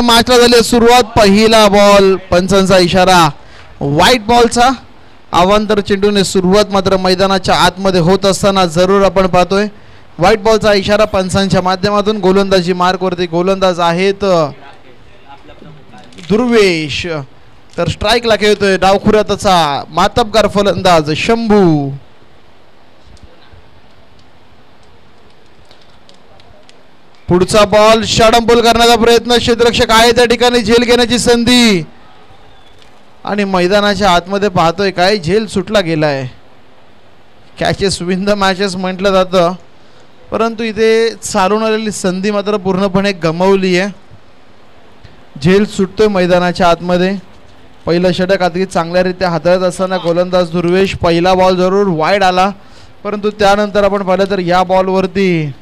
मॅचला झाली सुरुवात. पहिला बॉल पंचांचा इशारा व्हाईट बॉलचा. अवांतर चेंडूने सुरुवात मात्र मैदानाच्या आतमध्ये होत असताना जरूर आपण पाहतोय. व्हाईट बॉलचा इशारा पंचांच्या माध्यमातून. गोलंदाजी मार्कवरती गोलंदाज आहेत दुर्वेश. तर स्ट्राईकला खेळतोय डावखुरा त्याचा मातबगार फलंदाज शंभू. पुढचा बॉल षडंबोल करण्याचा प्रयत्न. क्षेत्ररक्षक आहे त्या ठिकाणी. झेल घेण्याची संधी आणि मैदानाच्या आतमध्ये पाहतोय काय झेल सुटला गेलाय. कॅचेस विन द मॅचेस म्हटलं जातं, परंतु इथे चालून आलेली संधी मात्र पूर्णपणे गमावली आहे. झेल सुटतोय मैदानाच्या आतमध्ये. पहिलं षटक अगदी चांगल्यारीत्या हाताळत असताना गोलंदाज दुर्वेश. पहिला बॉल जरूर वाईड आला, परंतु त्यानंतर आपण पाहिलं तर या बॉलवरती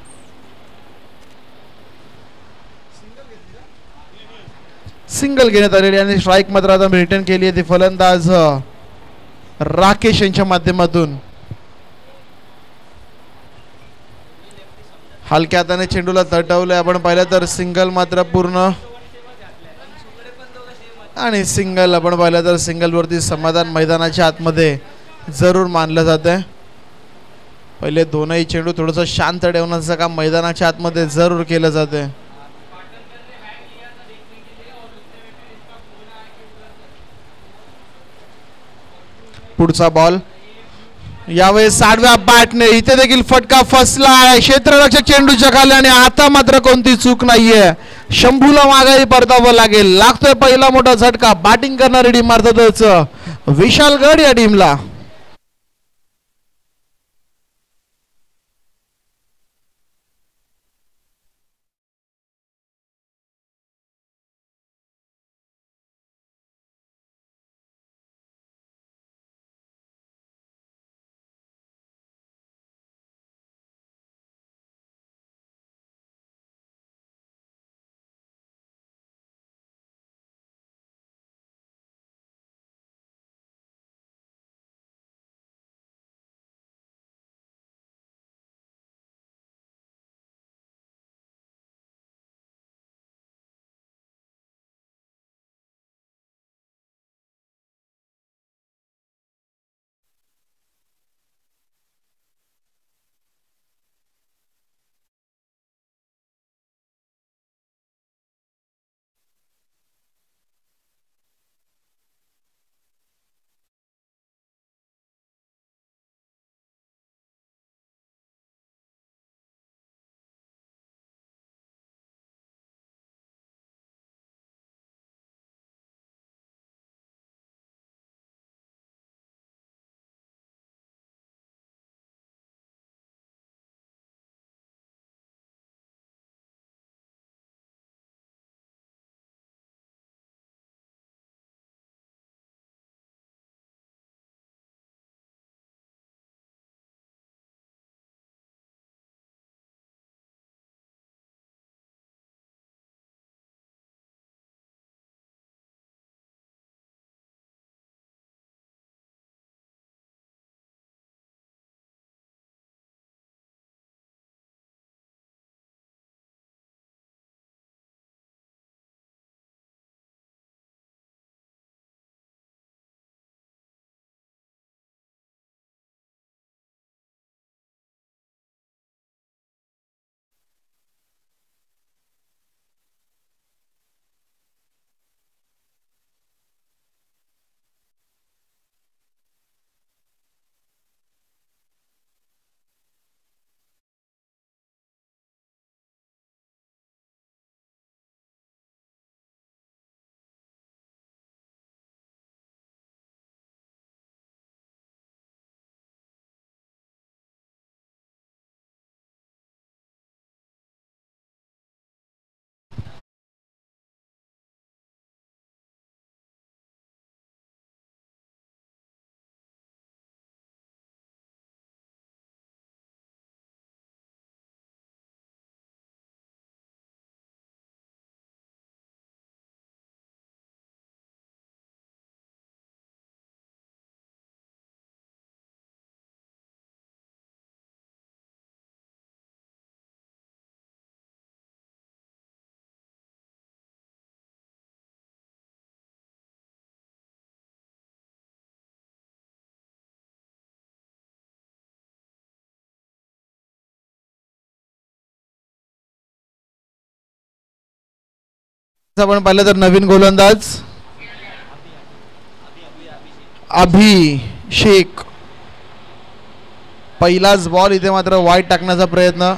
सिंगल घेण्यात आलेली आणि स्ट्राईक मात्र आता रिटर्न केली आहे ती फलंदाज राकेश यांच्या माध्यमातून. हलक्या हाताने चेंडूला तटवलंय आपण पाहिलं तर. सिंगल मात्र पूर्ण आणि सिंगल आपण पाहिलं तर सिंगल वरती समाधान मैदानाच्या आतमध्ये जरूर मानलं जात आहे. पहिले दोनही चेंडू थोडंसं शांत ठेवण्याचं काम मैदानाच्या आतमध्ये जरूर केलं जाते. पुढचा बॉल यावेळेस 6व्या बॅटने. इथे देखील फटका फसला आहे क्षेत्ररक्षक चेंडूच्या खाली आणि आता मात्र कोणती चूक नाहीये. शंभूला माघारी परतावं लागेल. लागतोय पहिला मोठा झटका. बॅटिंग करणारी टीम अर्थातच विशालगड या टीमला. आपण पाहिलं तर नवीन गोलंदाज अभिषेक. पहिलाच बॉल इथे मात्र वाईट टाकण्याचा प्रयत्न.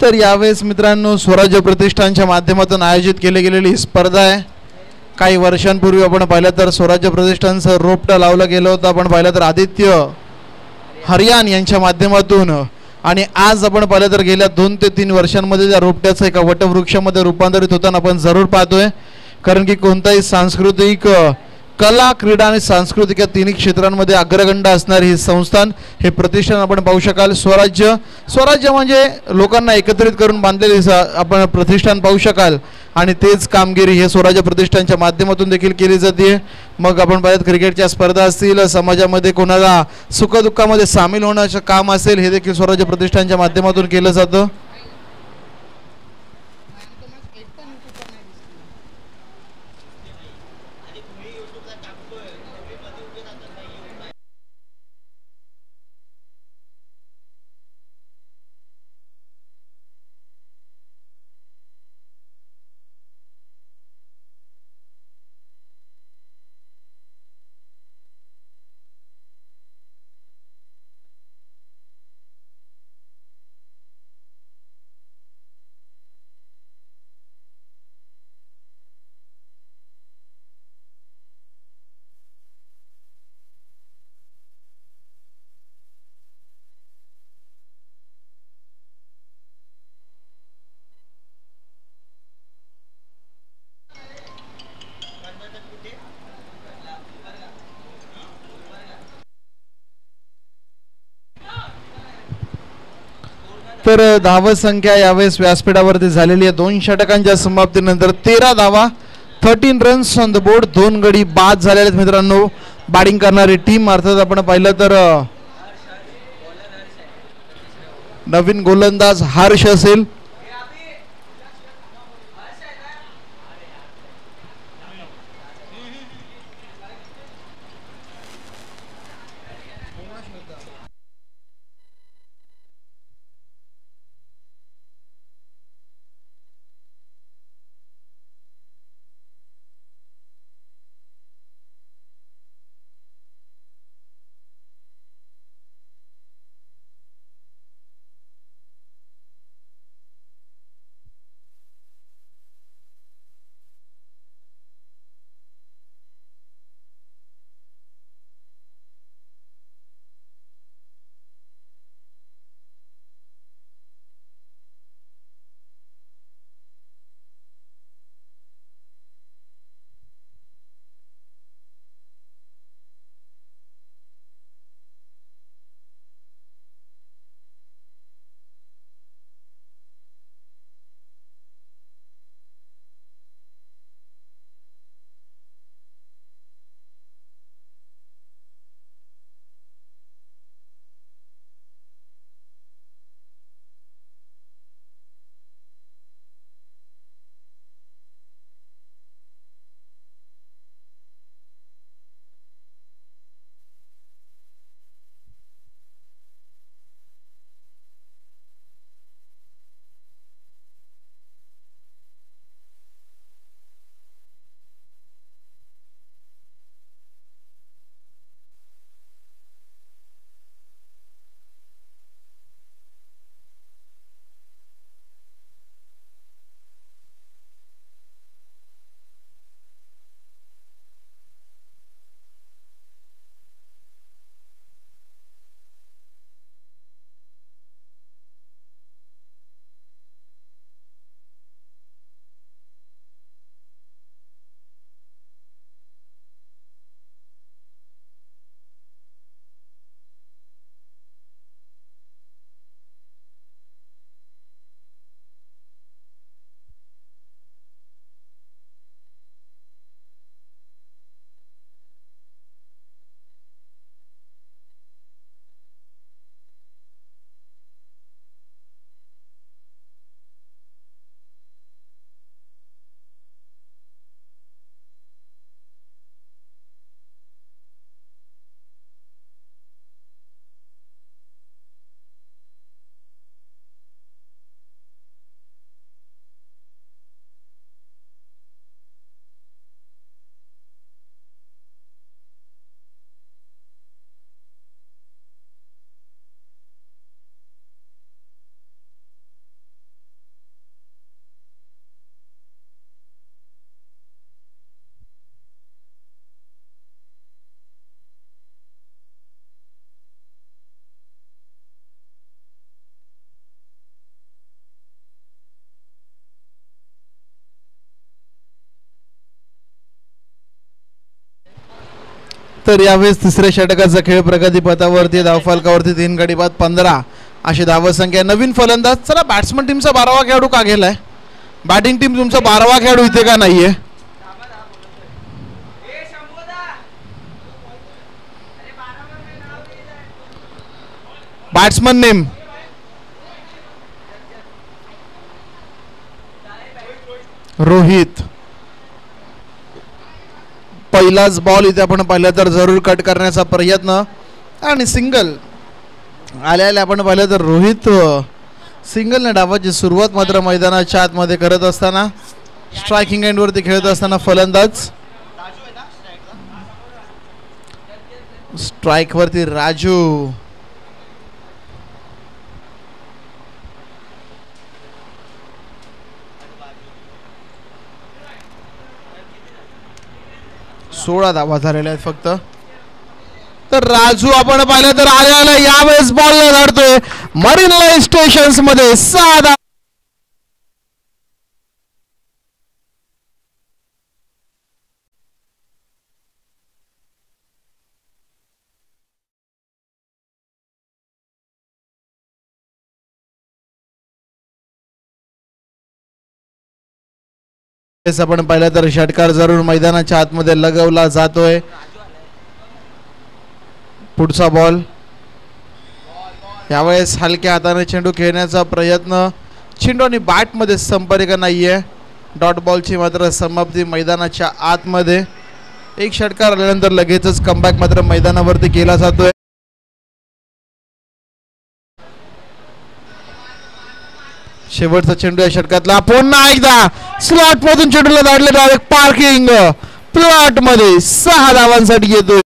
तर यावेळेस मित्रांनो स्वराज्य प्रतिष्ठानच्या माध्यमातून आयोजित केली गेलेली स्पर्धा आहे. काही वर्षांपूर्वी आपण पाहिलं तर स्वराज्य प्रतिष्ठानचं रोपटं लावलं गेलं होतं. आपण पाहिलं तर आदित्य हरियाण यांच्या माध्यमातून. आणि आज आपण पाहिलं तर गेल्या 2 ते 3 वर्षांमध्ये त्या रोपट्याचं एका वटवृक्षामध्ये रूपांतरित होताना आपण जरूर पाहतोय. कारण की कोणताही सांस्कृतिक कला क्रीडा आणि सांस्कृतिक या तिन्ही क्षेत्रांमध्ये अग्रगण्य असणारे हे संस्थान हे प्रतिष्ठान आपण पाहू शकाल. स्वराज्य म्हणजे लोकांना एकत्रित करून बांधलेले आपण प्रतिष्ठान पाहू शकाल. आणि तेच कामगिरी हे स्वराज्य प्रतिष्ठानच्या माध्यमातून देखील केली जाते. मग आपण पाहिलं क्रिकेटच्या स्पर्धा असतील, समाजामध्ये कोणाला सुखदुःखामध्ये सामील होण्याचं काम असेल, हे देखील स्वराज्य प्रतिष्ठानच्या माध्यमातून केलं जातं. तर धाव संख्या यावेळेस व्यासपीठावरती झालेली आहे. 2 षटकांच्या समाप्तीनंतर 13 धावा, 13 रन्स ऑन द बोर्ड. 2 गडी बाद झालेले आहेत मित्रांनो. बॅटिंग करणारी टीम अर्थात आपण पाहिलं तर नवीन गोलंदाज हर्ष असेल. तर यावेळेस तिसऱ्या षटकाचा खेळ प्रगती पथावरती, धावफलकावरती 3 गडी बाद 15 अशी धावसंख्या. नवीन फलंदाज, चला बॅट्समन टीमचा 12वा खेळाडू का गेलाय? बॅटिंग टीम तुमचा 12वा खेळाडू इथे का नाहीये? Batsman name Rohit. पहिलाच बॉल इथे आपण पाहिलं तर जरूर कट करण्याचा प्रयत्न आणि सिंगल आल्याला आपण पाहिलं तर रोहित सिंगलने डावाची सुरुवात मात्र मैदानाच्या आतमध्ये करत असताना, स्ट्रायकिंग एंडवरती खेळत असताना फलंदाज स्ट्राइक वरती राजू. सोळा धावा झालेल्या आहेत फक्त. तर राजू आपण पाहिलं तर आल्याला यावेळेस बॉल धरतोय मरीन लाईन स्टेशन्स मध्ये 6 धावा. आपण पाहिलं तर षटकार जरूर मैदानाच्या आतमध्ये लगवला जातोय. पुढचा बॉल यावेळेस हलक्या हाताने चेंडू खेळण्याचा प्रयत्न, चेंडू आणि बॅट मध्ये संपर्क नाहीये. डॉट बॉलची मात्र समाप्ती मैदानाच्या आतमध्ये. एक षटकार आल्यानंतर लगेचच कमबॅक मात्र मैदानावरती केला जातोय. शेवटचा चेंडू या षटकातला, पुन्हा एकदा स्लॉट मधून चेंडूला धाडले, डायरेक्ट पार्किंग प्लॉट मध्ये 6 धावांसाठी येतोय.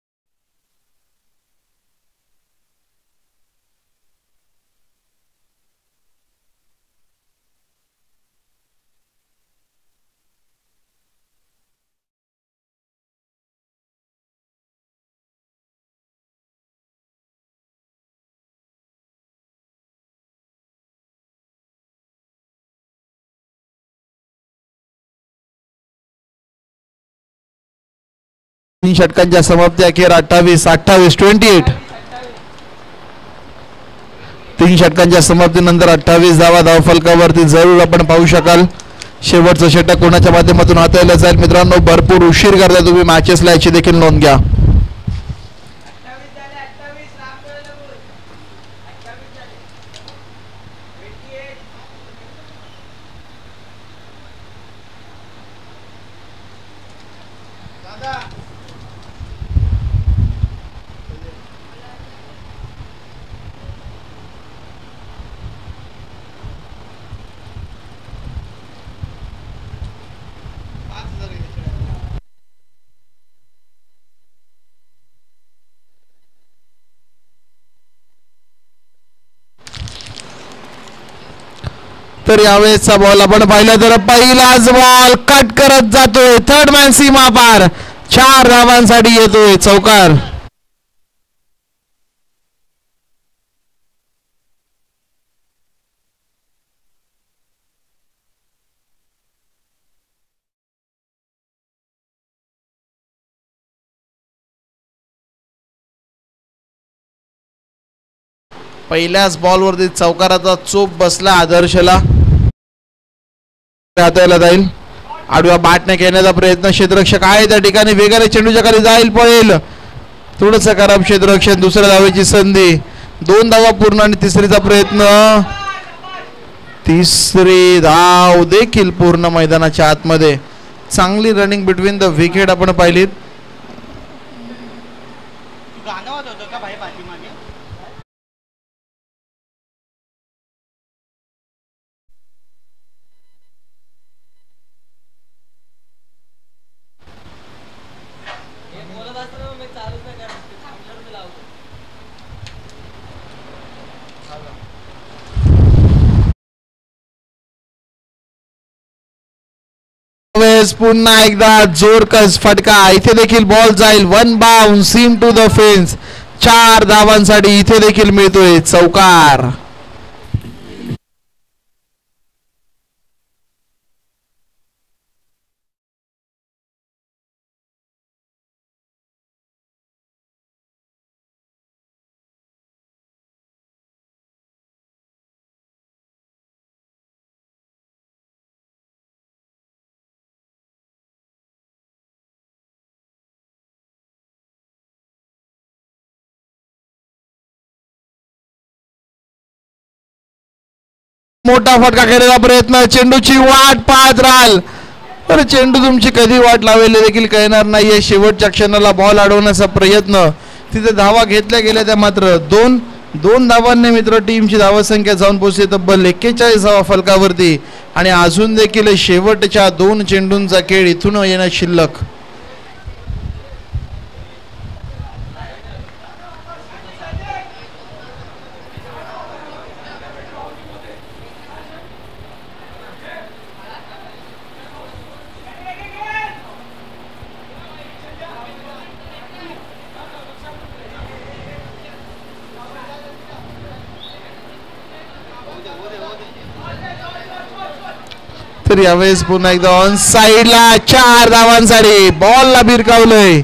तीन षटकांच्या समाप्ती अखेर 28 28 तीन षटकांच्या समाप्तीनंतर 28 धावा धावफलकावरती जरूर आपण पाहू शकाल. शेवटचं षटक कोणाच्या माध्यमातून हाताळलं जाईल मित्रांनो, भरपूर उशीर करता तुम्ही मॅचेसला, याची देखील नोंद घ्या. तर यावेळेसचा बॉल आपण पाहिलं तर पहिलाच बॉल कट करत जातोय, थर्ड मॅन सीमा पार, 4 धावांसाठी येतोय चौकार. पहिल्याच बॉलवरती चौकाराचा चोप बसला आदर्शला. हाताळला जाईल, आडव्या बॅटने घेण्याचा प्रयत्न, क्षेत्ररक्षक आहे त्या ठिकाणी, वेगाने चेंडूच्या खाली जाईल, पळेल, थोडंसं खराब क्षेत्ररक्षण. दुसऱ्या धावेची संधी, 2 धावा पूर्ण आणि तिसरीचा प्रयत्न, तिसरी धाव देखील पूर्ण मैदानाच्या आतमध्ये. चांगली रनिंग बिटवीन द विकेट आपण पाहिलीत. पुन्हा एकदा जोरकस फटका, इथे देखील बॉल जाईल, 1 bounce seam to the fence, 4 धावांसाठी इथे देखील मिळतोय चौकार. मोठा फटका केलेला प्रयत्न, चेंडूची वाट पाहत राहाल तर चेंडू तुमची कधी वाट लावेल देखील कळणार नाहीये. शेवटच्या क्षणाला बॉल अडवण्याचा प्रयत्न, तिथे धावा घेतल्या गेल्या त्या मात्र दोन धावांनी मित्र टीमची धावसंख्या जाऊन पोहोचली तब्बल 41 फलकावरती. आणि अजून देखील शेवटच्या 2 चेंडूंचा खेळ इथून येणं शिल्लक. तर यावेळेस पुन्हा एकदा ऑन साइडला 4 धावांसाठी बॉलला भिरकावलंय.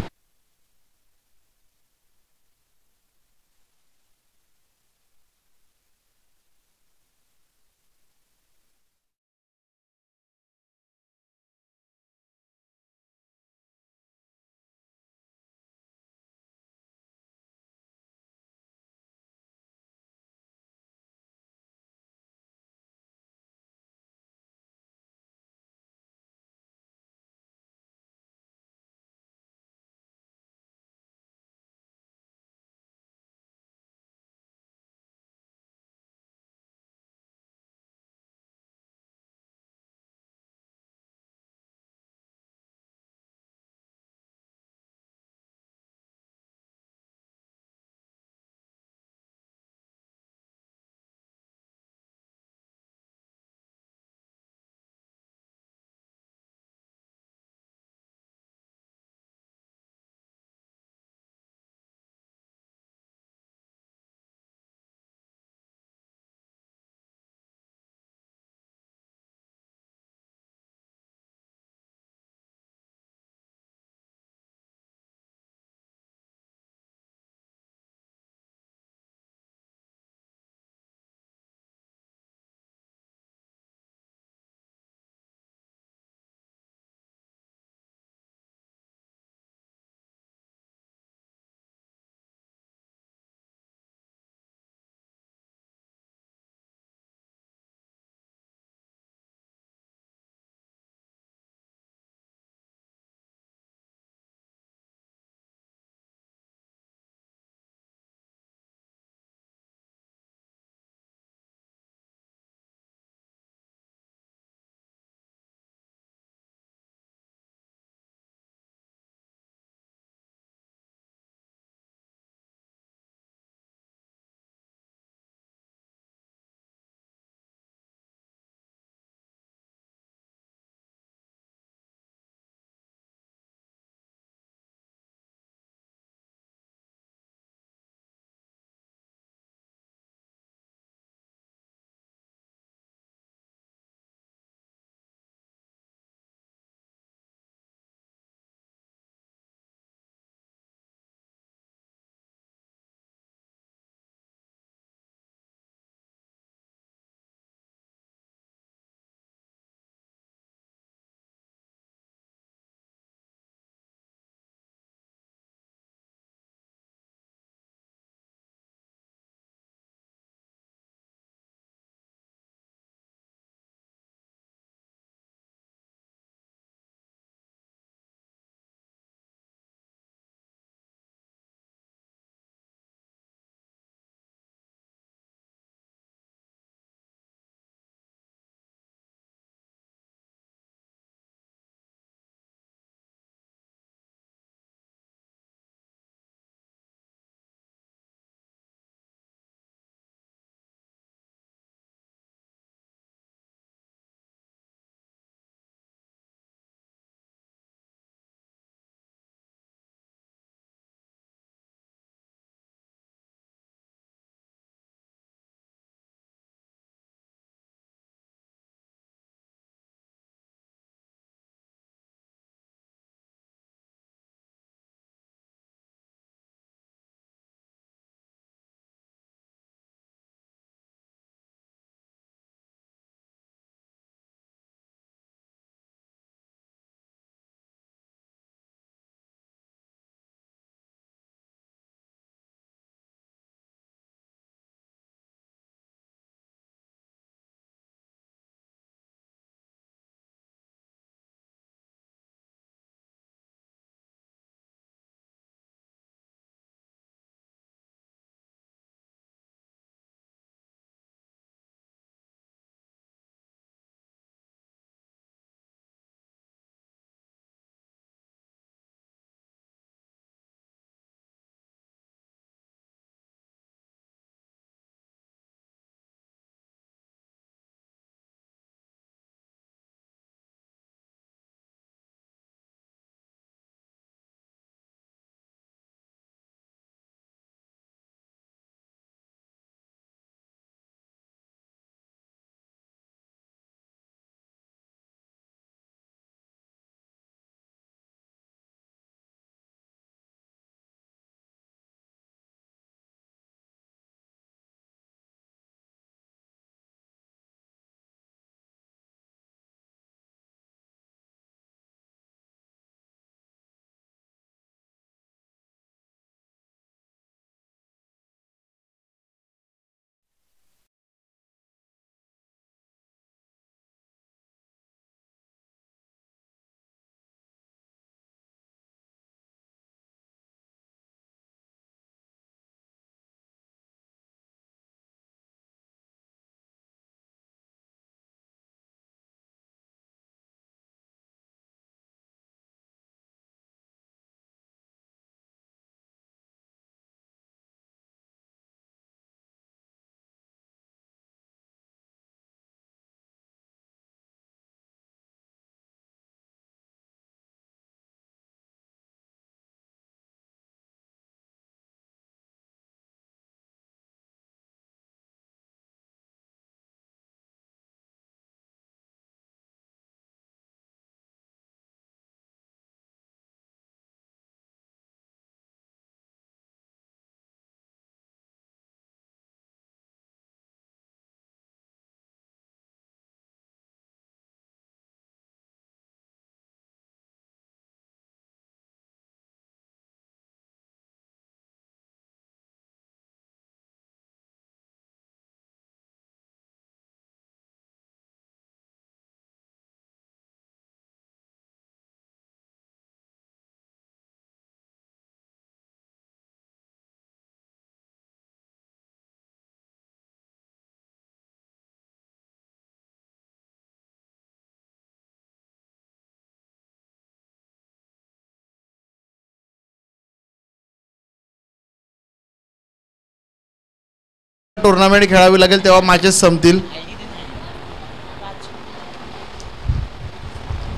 टुर्नामेंट खेळावी लागेल तेव्हा मॅचेस संपतील.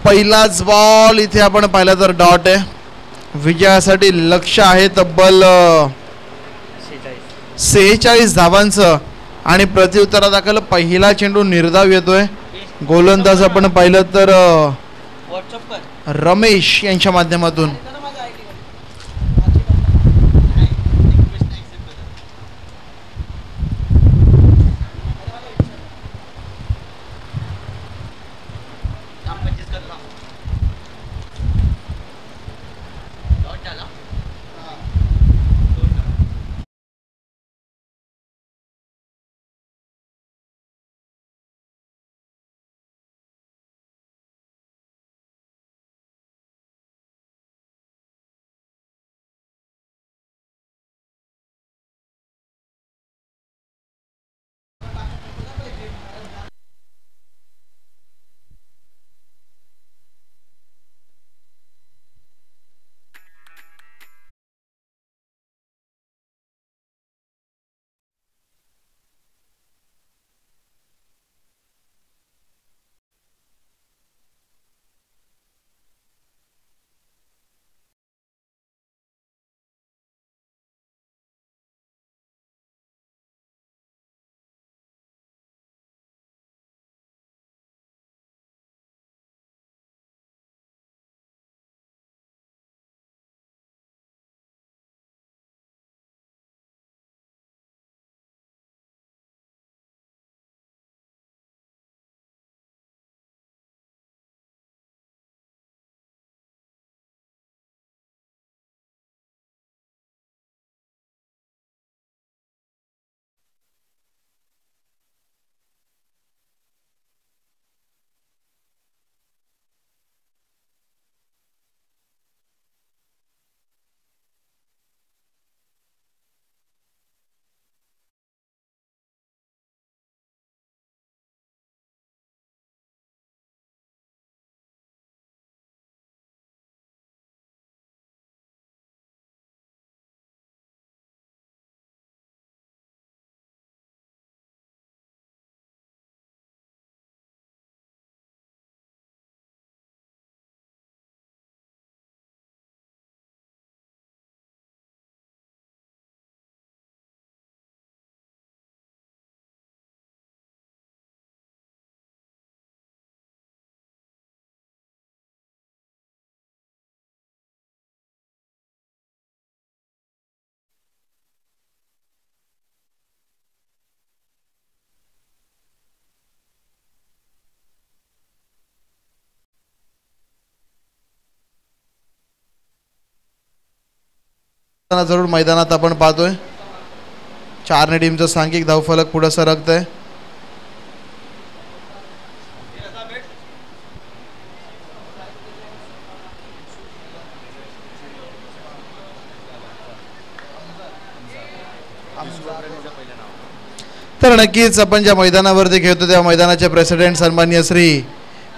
पहिलाच बॉल इथे आपण पाहिला तर डॉट आहे. विजयासाठी लक्ष आहे तब्बल 46 धावांचं आणि प्रत्युत्तरादाखल पहिला चेंडू निर्धाव येतोय. गोलंदाज आपण पाहिलं तर रमेश यांच्या माध्यमातून. जरूर मैदानात आपण पाहतोय 4 टीमचं सांघिक धावफलक पुढे सरकत आहे. तर नक्कीच आपण ज्या मैदानावरती खेळतो त्या मैदानाचे प्रेसिडेंट सन्माननीय श्री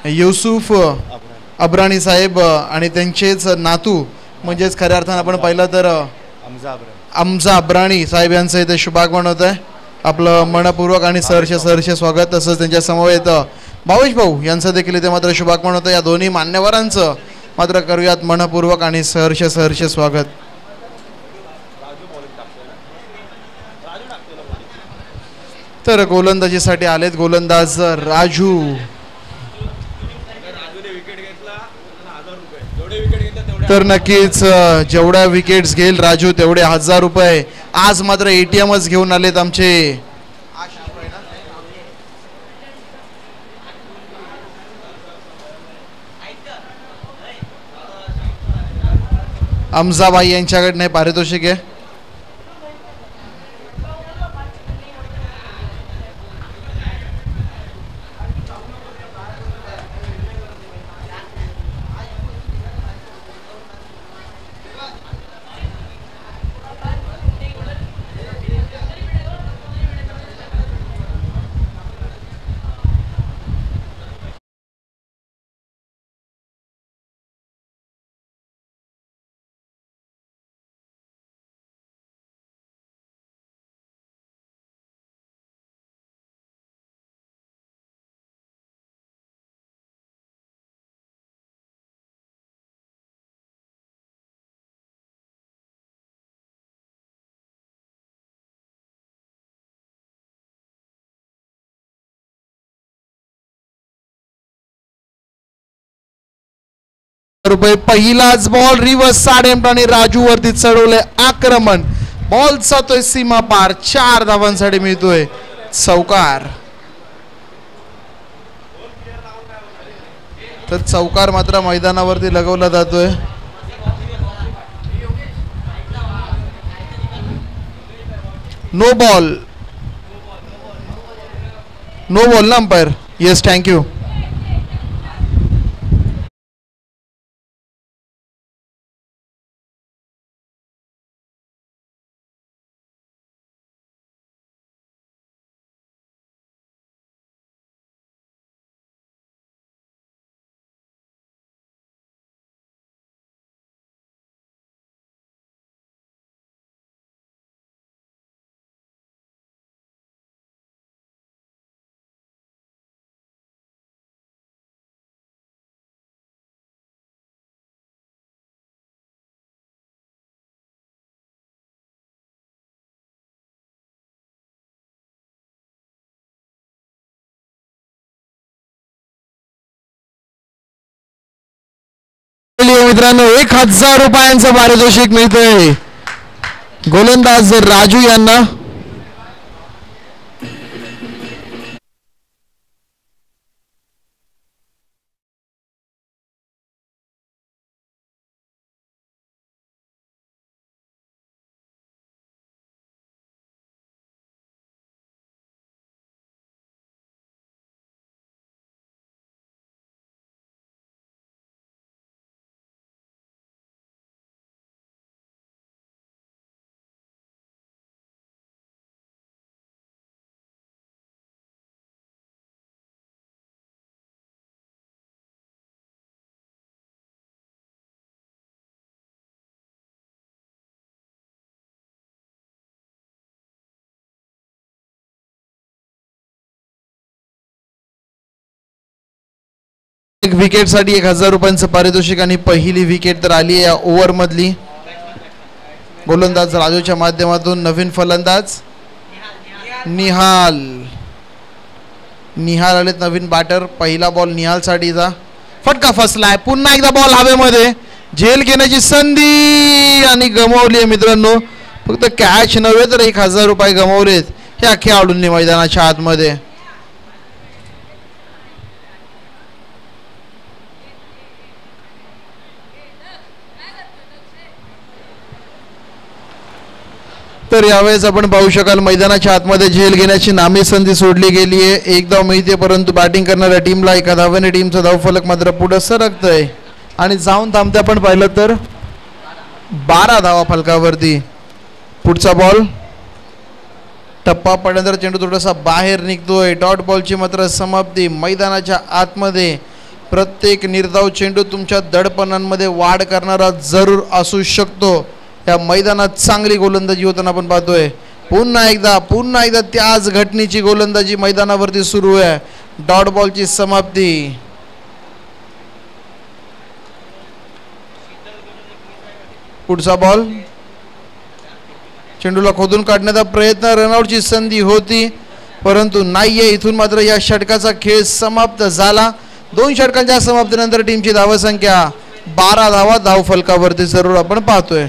युसुफ अब्राणी साहेब आणि त्यांचेच नातू म्हणजेच खऱ्या अर्थानं आपण पाहिलं तर हमजा अब्राणी साहेब यांचं इथे शुभागमन होत आहे. आपलं मनपूर्वक आणि सहर्ष स्वागत. तसंच त्यांच्या समवेत भावेश भाऊ यांचं देखील इथे मात्र शुभागमन होतं. या दोन्ही मान्यवरांचं मात्र करूयात मनपूर्वक आणि सहर्ष स्वागत. तर गोलंदाजीसाठी आलेत गोलंदाज राजू. तर नक्कीच जेवढ्या विकेट्स घेईल राजू तेवढे 1000 रुपये. आज मात्र ATMच घेऊन आलेत आमचे हमजाबाई यांच्याकडनं पारितोषिक आहे. रुपये. पहिलाच बॉल रिव्हर्स साडेमट आणि राजू वरती चढवले आक्रमण. बॉल जातोय सीमा पार. 4 धावांसाठी मिळतोय चौकार. तर चौकार मात्र मैदानावरती लगवला जातोय. No ball. नो बॉल ना अंपायर. Yes thank you. मित्रांनो 1000 रुपयांचं पारितोषिक मिळतंय गोलंदाज राजू यांना. एक विकेट साठी 1000 रुपयांचं पारितोषिक आणि पहिली विकेट तर आली या ओव्हर मधली. गोलंदाज राजूच्या माध्यमातून नवीन फलंदाज निहाल. निहाल आलेत नवीन बॅटर. पहिला बॉल निहाल साठीचा. फटका फसलाय. पुन्हा एकदा बॉल हवेमध्ये. झेल घेण्याची संधी आणि गमावली मित्रांनो. फक्त कॅच नव्हे तर 1000 रुपये गमावलेत ह्या खेळाडूंनी मैदानाच्या आतमध्ये. तर यावेळेस आपण पाहू शकाल मैदानाच्या आतमध्ये झेल घेण्याची नामी संधी सोडली गेली आहे. एक धाव मिळते परंतु बॅटिंग करणाऱ्या टीमला एका धावाने टीमचा धावफलक मात्र पुढे सरकतोय आणि जाऊन थांबते. आपण पाहिलं तर 12 धावा फलकावरती. पुढचा बॉल टप्पा पडल्यानंतर चेंडू थोडासा बाहेर निघतोय. डॉट बॉलची मात्र समाप्ती. मैदानाच्या आतमध्ये प्रत्येक निर्धाव चेंडू तुमच्या दडपणांमध्ये वाढ करणारा जरूर असू शकतो. या मैदानात चांगली गोलंदाजी होताना आपण पाहतोय. पुन्हा एकदा त्याच घटनेची गोलंदाजी मैदानावरती सुरू आहे. डॉट बॉलची समाप्ती. पुढचा बॉल चेंडूला खोदून काढण्याचा प्रयत्न. रनआउटची संधी होती परंतु नाहीये. इथून मात्र या षटकाचा खेळ समाप्त झाला. 2 षटकांच्या समाप्तीनंतर टीमची धावसंख्या 12 धावा धाव फलकावरती जरूर आपण पाहतोय.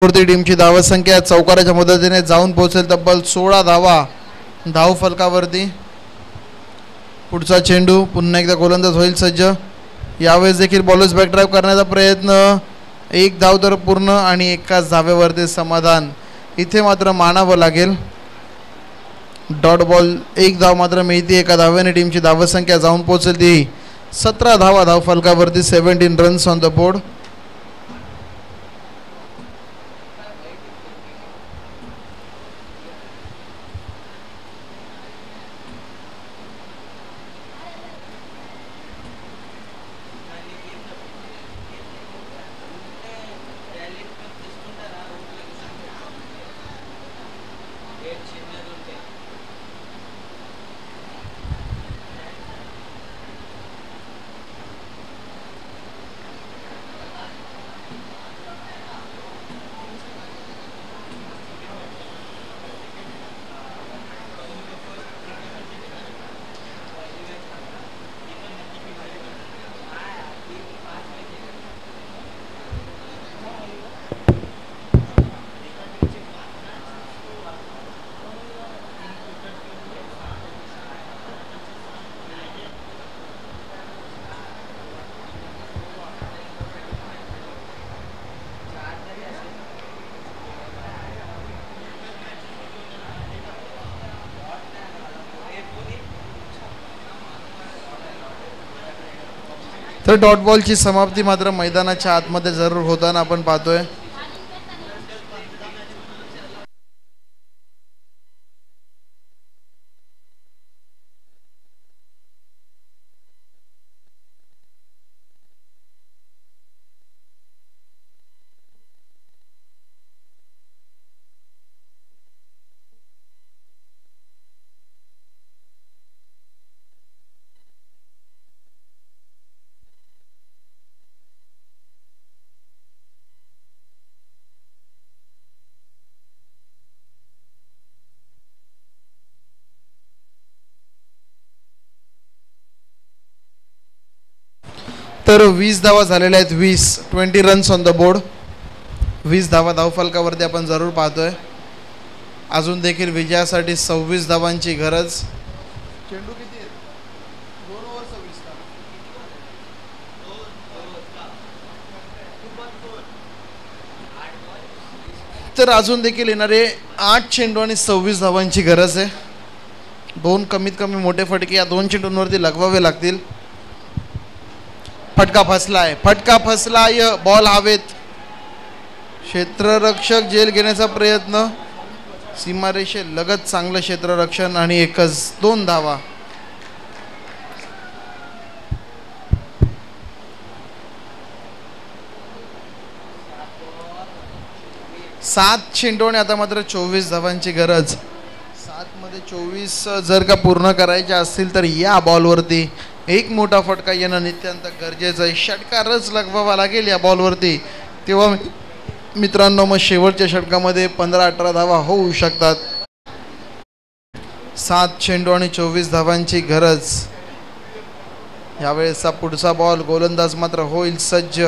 वरती टीमची धावसंख्या चौकाराच्या मदतीने जाऊन पोहोचेल तब्बल 16 धावा धाव फलकावरती. पुढचा चेंडू पुन्हा एकदा गोलंदाज होईल सज्ज. यावेळेस देखील बॉलर्स बॅकड्राईव्ह करण्याचा प्रयत्न. एक धाव तर पूर्ण आणि एकाच धावेवरती समाधान. इथे मात्र मानावं लागेल. डॉट बॉल एक धाव मात्र मिळते. एका धाव्याने टीमची धावसंख्या जाऊन पोहोचेल ती 17 धावा धाव फलकावरती. 17 रन्स ऑन द बोर्ड. तर डॉट बॉलची समाप्ती मात्र मैदानाच्या आतमध्ये जरूर होताना आपण पाहतोय. तर 20 धावा झालेल्या आहेत. 20 रन्स ऑन द बोर्ड. 20 धावा धावफलकावरती आपण जरूर पाहतोय. अजून देखील विजयासाठी 26 धावांची गरज. चेंडू किती आहेत? 2 ओव्हर 26 का? तर अजून देखील येणारे 8 चेंडू आणि 26 धावांची गरज आहे. 2 कमीत कमी मोठे फटके या 2 चेंडूंवरती लगवावे लागतील. फटका फसलाय. फटका फसलाय. बॉल हवेत. क्षेत्ररक्षक झेल घेण्याचा प्रयत्न. सीमारेषे लगत चांगलं क्षेत्ररक्षण आणि एकच 2 धावा. सात चेंडूने आता मात्र 24 धावांची गरज. 7 मध्ये 24 जर का पूर्ण करायचे असतील तर या बॉलवरती एक मोठा फटका येणं नित्यांत गरजेचं आहे. षटकारच लगवावा लागेल या बॉलवरती. तेव्हा मित्रांनो मग शेवटच्या षटकामध्ये 15-18 धावा होऊ शकतात. 7 चेंडू आणि 24 धावांची गरज. यावेळेसचा पुढचा बॉल गोलंदाज मात्र होईल सज्ज.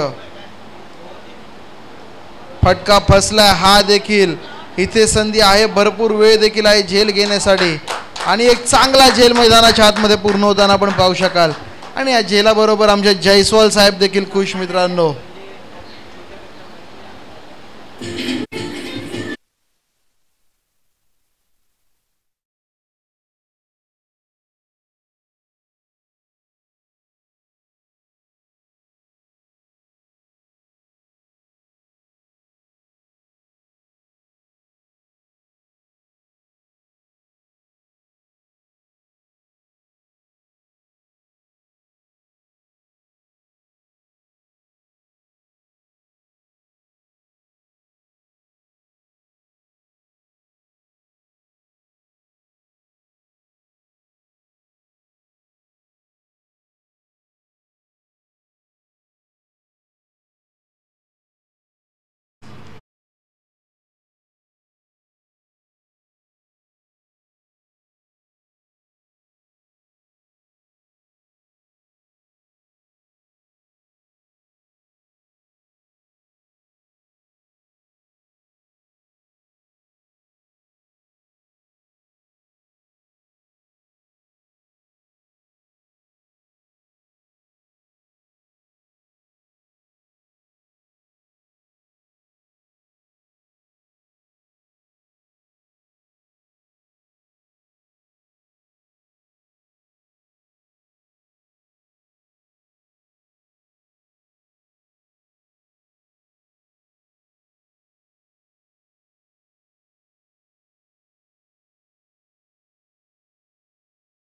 फटका फसला. हा देखील इथे संधी आहे. भरपूर वेळ देखील आहे झेल घेण्यासाठी आणि एक चांगला झेल मैदानाच्या आतमध्ये पूर्ण होताना आपण पाहू शकाल. आणि या झेलाबरोबर आमचे जयस्वाल साहेब देखील खुश मित्रांनो.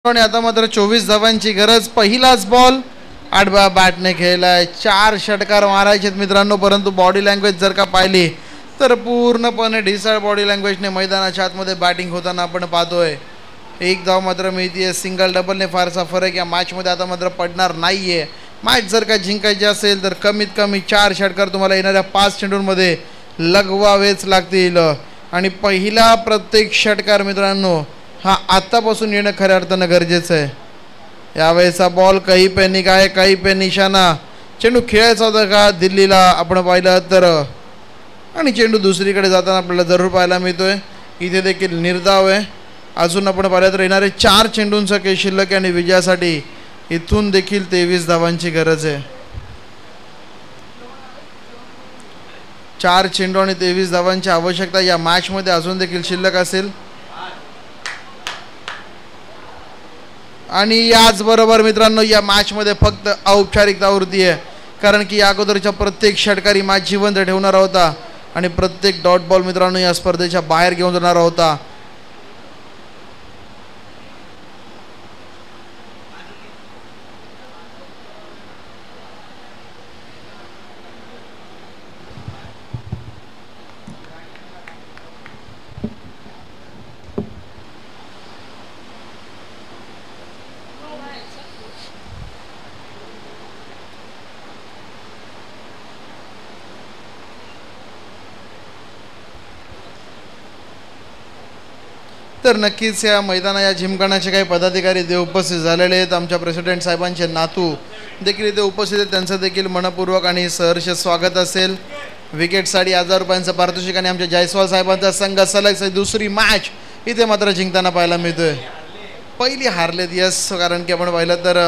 आणि आता मात्र 24 धावांची गरज. पहिलाच बॉल आडव्या बॅटने खेळलाय. 4 षटकार मारायचे मित्रांनो, परंतु बॉडी लँग्वेज जर का पाहिली तर पूर्णपणे ढिसाळ बॉडी लँग्वेजने मैदानाच्या आतमध्ये बॅटिंग होताना आपण पाहतोय. 1 धाव मात्र मिळतीये. सिंगल डबलने फारसा फरक या मॅचमध्ये आता मात्र पडणार नाहीये. मॅच जर का जिंकायची असेल तर कमीत कमी 4 षटकार तुम्हाला येणाऱ्या 5 चेंडूंमध्ये लगवावेच लागतील. आणि पहिला प्रत्येक षटकार मित्रांनो हा आत्तापासून येणं खऱ्या अर्थानं गरजेचं आहे. यावेळेचा बॉल काही पे निघाय काही पे निशाणा. चेंडू खेळायचा होता का दिल्लीला आपण पाहिलं तर, आणि चेंडू दुसरीकडे जाताना आपल्याला जरूर पाहायला मिळतोय. इथे देखील निर्धाव आहे. अजून आपण पाहिलं तर येणारे 4 चेंडूंचा काही शिल्लक आहे आणि विजयासाठी इथून देखील 23 धावांची गरज आहे. 4 चेंडू आणि 23 धावांची आवश्यकता या मॅचमध्ये अजून देखील शिल्लक असेल. आणि याचबरोबर मित्रांनो या मॅचमध्ये फक्त औपचारिकता उरती आहे, कारण की या अगोदरच्या प्रत्येक षटकारी मॅच जिवंत ठेवणारा होता आणि प्रत्येक डॉट बॉल मित्रांनो या स्पर्धेच्या बाहेर घेऊन जाणारा होता. तर नक्कीच या मैदाना या जिमखान्याचे काही पदाधिकारी इथे उपस्थित झालेले आहेत. आमच्या प्रेसिडेंट साहेबांचे नातू देखील इथे उपस्थित आहेत. त्यांचं देखील मनपूर्वक आणि सहर्ष स्वागत असेल. विकेटसाठी 1000 रुपयांचं पारितोषिक आणि आमच्या जायस्वाल साहेबांचा संघ सलग दुसरी मॅच इथे मात्र जिंकताना पाहायला मिळतोय. पहिली हारलेत यस, कारण की आपण पाहिलं तर